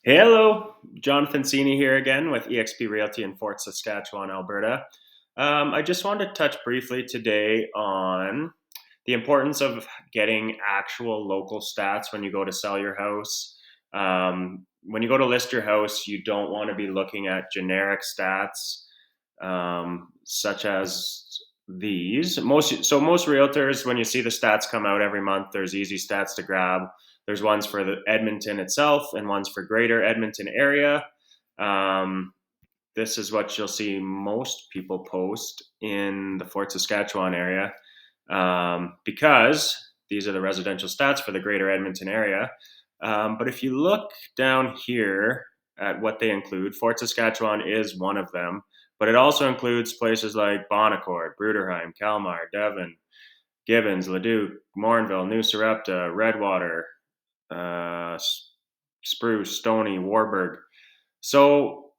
Hello, Jonathan Sini here again with eXp Realty in Fort Saskatchewan, Alberta. I just wanted to touch briefly today on the importance of getting actual local stats when you go to sell your house. When you go to list your house, you don't want to be looking at generic stats such as these. Most realtors, when you see the stats come out every month, there's easy stats to grab. There's ones for the Edmonton itself and ones for greater Edmonton area. Um, this is what you'll see most people post in the Fort Saskatchewan area because these are the residential stats for the greater Edmonton area. But if you look down here at what they include, Fort Saskatchewan is one of them, but it also includes places like Bonaccord, Bruderheim, Kalmar, Devon, Gibbons, Leduc, Morinville, New Sarepta, Redwater, uh, Spruce, Stony, Warburg. So,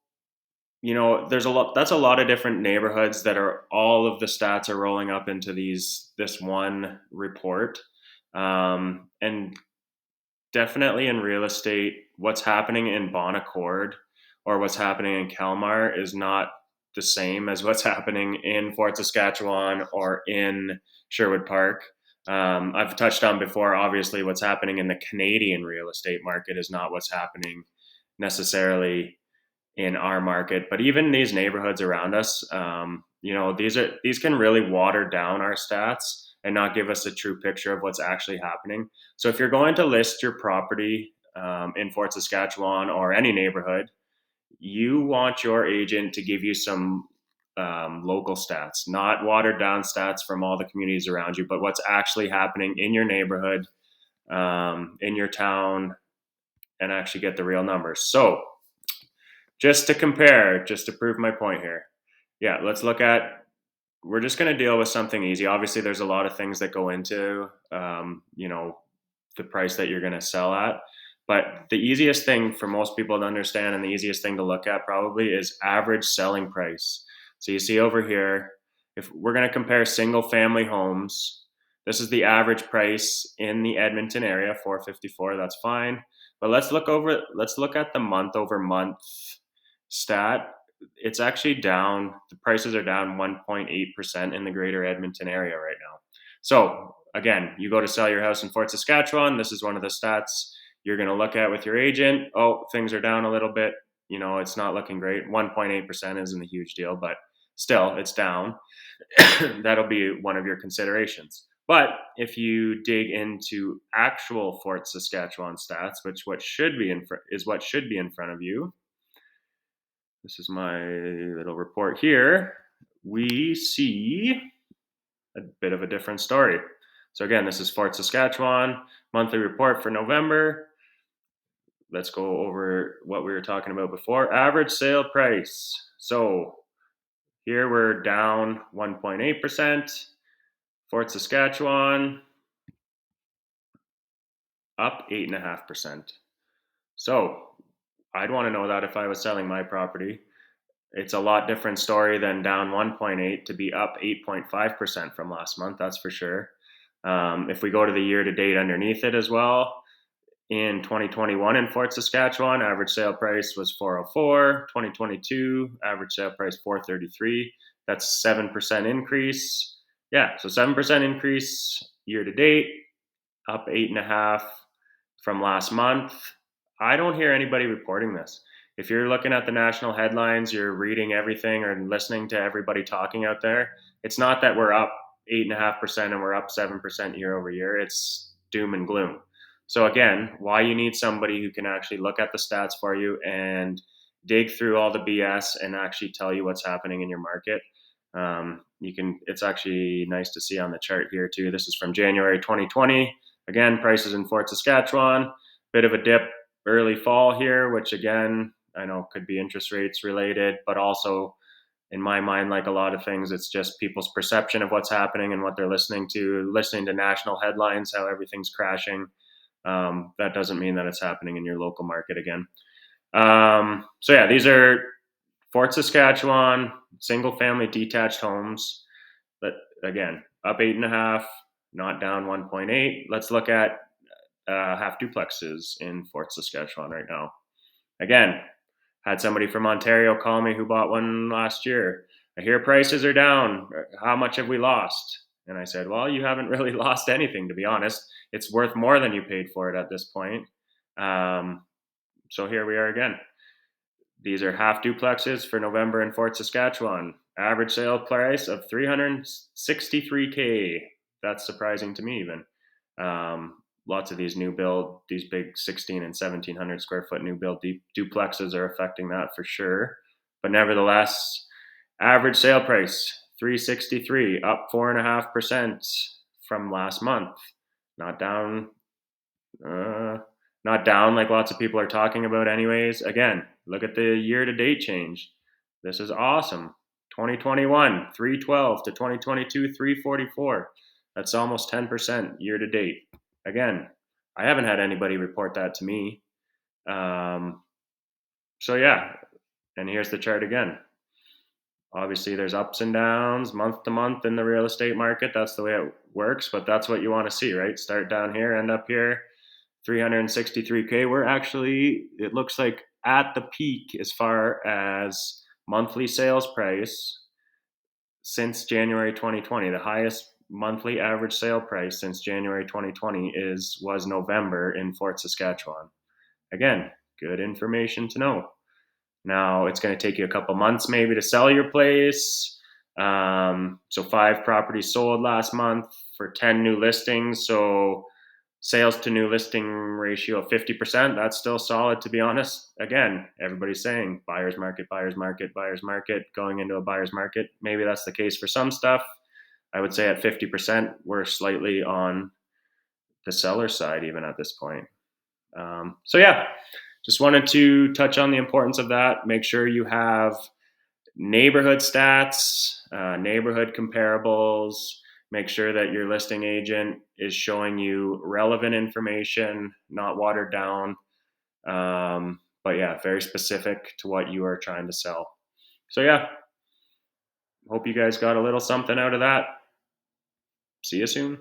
there's a lot. That's a lot of different neighborhoods that are all of the stats are rolling up into this one report. And definitely in real estate, what's happening in Bon Accord or what's happening in Kalmar is not the same as what's happening in Fort Saskatchewan or in Sherwood Park. I've touched on before, obviously, what's happening in the Canadian real estate market is not what's happening necessarily in our market. But even these neighborhoods around us, these can really water down our stats and not give us a true picture of what's actually happening. So if you're going to list your property in Fort Saskatchewan or any neighborhood, you want your agent to give you some local stats, not watered down stats from all the communities around you, but what's actually happening in your neighborhood, in your town, and actually get the real numbers. So just to compare, just to prove my point here, yeah, we're just going to deal with something easy. Obviously, there's a lot of things that go into, the price that you're going to sell at. But the easiest thing for most people to understand and the easiest thing to look at probably is average selling price. So you see over here, if we're going to compare single family homes, this is the average price in the Edmonton area, 454, that's fine. But let's look at the month over month stat. It's actually down. The prices are down 1.8% in the greater Edmonton area right now. So again, you go to sell your house in Fort Saskatchewan. This is one of the stats you're going to look at with your agent. Oh, things are down a little bit. It's not looking great. 1.8% isn't a huge deal, but still, it's down. That'll be one of your considerations. But if you dig into actual Fort Saskatchewan stats, which what should be in front of you, this is my little report here, we see a bit of a different story. So again, this is Fort Saskatchewan, monthly report for November. Let's go over what we were talking about before. Average sale price. So here we're down 1.8%. Fort Saskatchewan up 8.5%. So I'd want to know that if I was selling my property. It's a lot different story than down 1.8 to be up 8.5% from last month. That's for sure. If we go to the year to date underneath it as well, in 2021 in Fort Saskatchewan, average sale price was 404. 2022, average sale price 433. That's 7% increase. Yeah, so 7% increase year to date, up 8.5 from last month. I don't hear anybody reporting this. If you're looking at the national headlines, you're reading everything or listening to everybody talking out there, it's not that we're up 8.5% and we're up 7% year over year. It's doom and gloom. So again, why you need somebody who can actually look at the stats for you and dig through all the BS and actually tell you what's happening in your market. It's actually nice to see on the chart here too. This is from January 2020. Again, prices in Fort Saskatchewan, bit of a dip early fall here, which again, I know could be interest rates related, but also in my mind, like a lot of things, it's just people's perception of what's happening and what they're listening to national headlines, how everything's crashing. That doesn't mean that it's happening in your local market again. So yeah, these are Fort Saskatchewan, single family detached homes. But again, up 8.5, not down 1.8. Let's look at half duplexes in Fort Saskatchewan right now. Again, had somebody from Ontario call me who bought one last year. I hear prices are down. How much have we lost? And I said, well, you haven't really lost anything, to be honest. It's worth more than you paid for it at this point. So here we are again. These are half duplexes for November in Fort Saskatchewan. Average sale price of $363K. That's surprising to me, even. Lots of these new build, these big 16 and 1700 square foot new build duplexes are affecting that for sure. But nevertheless, average sale price 363, up 4.5% from last month. Not down. Not down like lots of people are talking about, anyways. Again, look at the year to date change. This is awesome. 2021, 312 to 2022, 344. That's almost 10% year to date. Again, I haven't had anybody report that to me. So, yeah. And here's the chart again. Obviously, there's ups and downs month to month in the real estate market. That's the way it works, but that's what you want to see, right? Start down here, end up here. 363K. We're actually, it looks like at the peak as far as monthly sales price since January 2020. The highest monthly average sale price since January 2020 was November in Fort Saskatchewan. Again, good information to know. Now it's going to take you a couple months maybe to sell your place. So 5 properties sold last month for 10 new listings. So sales to new listing ratio of 50%. That's still solid, to be honest. Again, everybody's saying buyer's market, buyer's market, buyer's market, going into a buyer's market. Maybe that's the case for some stuff. I would say at 50%, we're slightly on the seller side even at this point. So yeah, just wanted to touch on the importance of that. Make sure you have neighborhood stats, neighborhood comparables. Make sure that your listing agent is showing you relevant information, not watered down. But yeah, very specific to what you are trying to sell. So yeah, hope you guys got a little something out of that. See you soon.